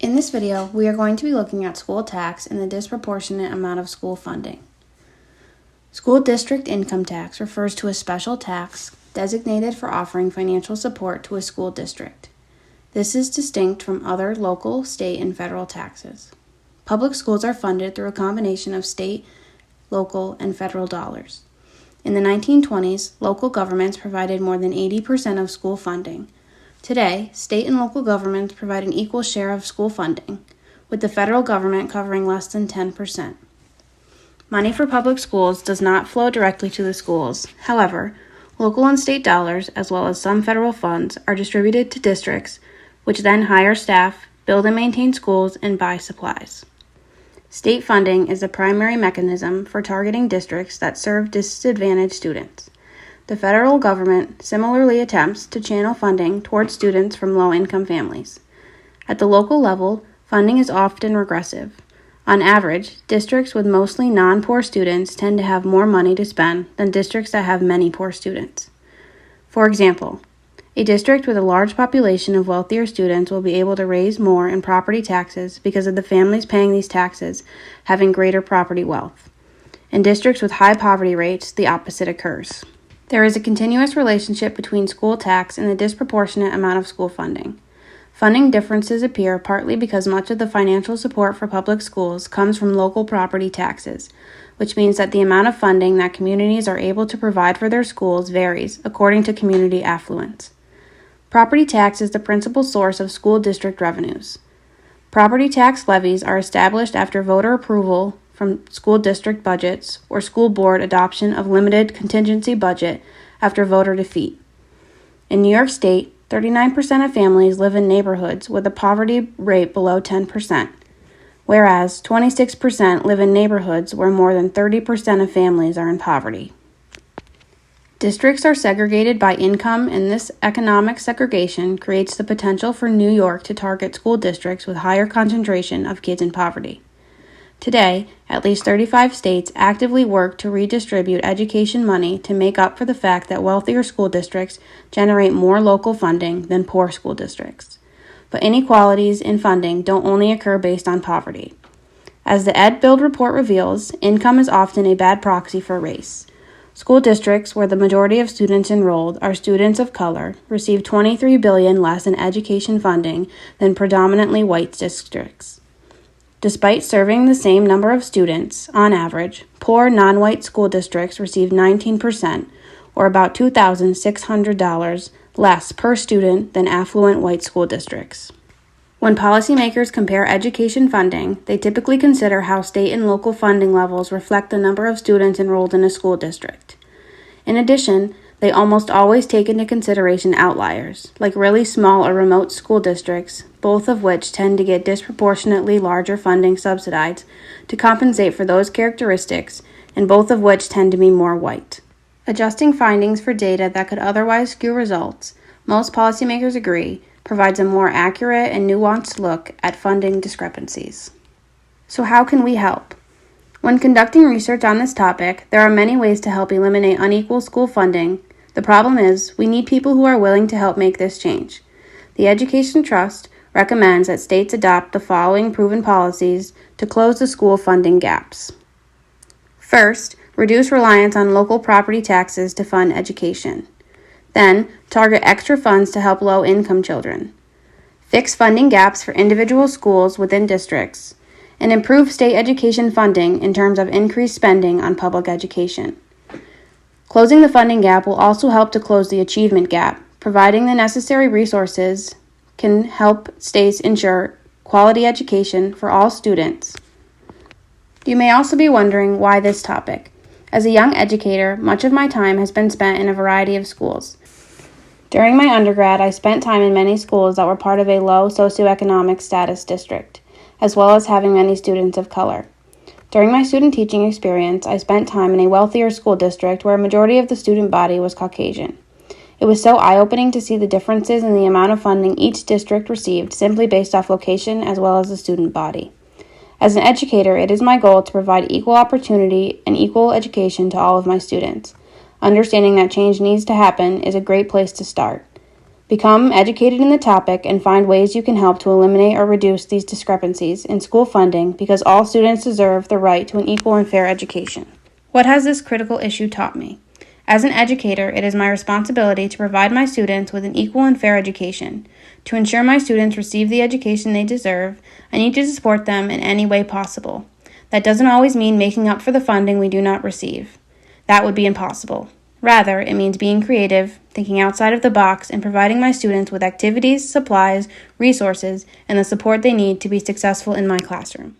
In this video, we are going to be looking at school tax and the disproportionate amount of school funding. School district income tax refers to a special tax designated for offering financial support to a school district. This is distinct from other local, state, and federal taxes. Public schools are funded through a combination of state, local, and federal dollars. In the 1920s, local governments provided more than 80% of school funding. Today, state and local governments provide an equal share of school funding, with the federal government covering less than 10%. Money for public schools does not flow directly to the schools. However, local and state dollars, as well as some federal funds, are distributed to districts, which then hire staff, build and maintain schools, and buy supplies. State funding is the primary mechanism for targeting districts that serve disadvantaged students. The federal government similarly attempts to channel funding towards students from low-income families. At the local level, funding is often regressive. On average, districts with mostly non-poor students tend to have more money to spend than districts that have many poor students. For example, a district with a large population of wealthier students will be able to raise more in property taxes because of the families paying these taxes having greater property wealth. In districts with high poverty rates, the opposite occurs. There is a continuous relationship between school tax and the disproportionate amount of school funding. Funding differences appear partly because much of the financial support for public schools comes from local property taxes, which means that the amount of funding that communities are able to provide for their schools varies according to community affluence. Property tax is the principal source of school district revenues. Property tax levies are established after voter approval from school district budgets or school board adoption of limited contingency budget after voter defeat. In New York State, 39% of families live in neighborhoods with a poverty rate below 10%, whereas 26% live in neighborhoods where more than 30% of families are in poverty. Districts are segregated by income, and this economic segregation creates the potential for New York to target school districts with higher concentration of kids in poverty. Today, at least 35 states actively work to redistribute education money to make up for the fact that wealthier school districts generate more local funding than poor school districts. But inequalities in funding don't only occur based on poverty. As the Ed Build report reveals, income is often a bad proxy for race. School districts where the majority of students enrolled are students of color receive $23 billion less in education funding than predominantly white districts. Despite serving the same number of students, on average, poor non-white school districts receive 19%, or about $2,600 less per student than affluent white school districts. When policymakers compare education funding, they typically consider how state and local funding levels reflect the number of students enrolled in a school district. In addition, they almost always take into consideration outliers, like really small or remote school districts, both of which tend to get disproportionately larger funding subsidized to compensate for those characteristics, and both of which tend to be more white. Adjusting findings for data that could otherwise skew results, most policymakers agree, provides a more accurate and nuanced look at funding discrepancies. So how can we help? When conducting research on this topic, there are many ways to help eliminate unequal school funding. The problem is, we need people who are willing to help make this change. The Education Trust recommends that states adopt the following proven policies to close the school funding gaps. First, reduce reliance on local property taxes to fund education. Then, target extra funds to help low-income children. Fix funding gaps for individual schools within districts, and improve state education funding in terms of increased spending on public education. Closing the funding gap will also help to close the achievement gap. Providing the necessary resources can help states ensure quality education for all students. You may also be wondering why this topic. As a young educator, much of my time has been spent in a variety of schools. During my undergrad, I spent time in many schools that were part of a low socioeconomic status district, as well as having many students of color. During my student teaching experience, I spent time in a wealthier school district where a majority of the student body was Caucasian. It was so eye-opening to see the differences in the amount of funding each district received simply based off location as well as the student body. As an educator, it is my goal to provide equal opportunity and equal education to all of my students. Understanding that change needs to happen is a great place to start. Become educated in the topic and find ways you can help to eliminate or reduce these discrepancies in school funding because all students deserve the right to an equal and fair education. What has this critical issue taught me? As an educator, it is my responsibility to provide my students with an equal and fair education. To ensure my students receive the education they deserve, I need to support them in any way possible. That doesn't always mean making up for the funding we do not receive. That would be impossible. Rather, it means being creative, thinking outside of the box, and providing my students with activities, supplies, resources, and the support they need to be successful in my classroom.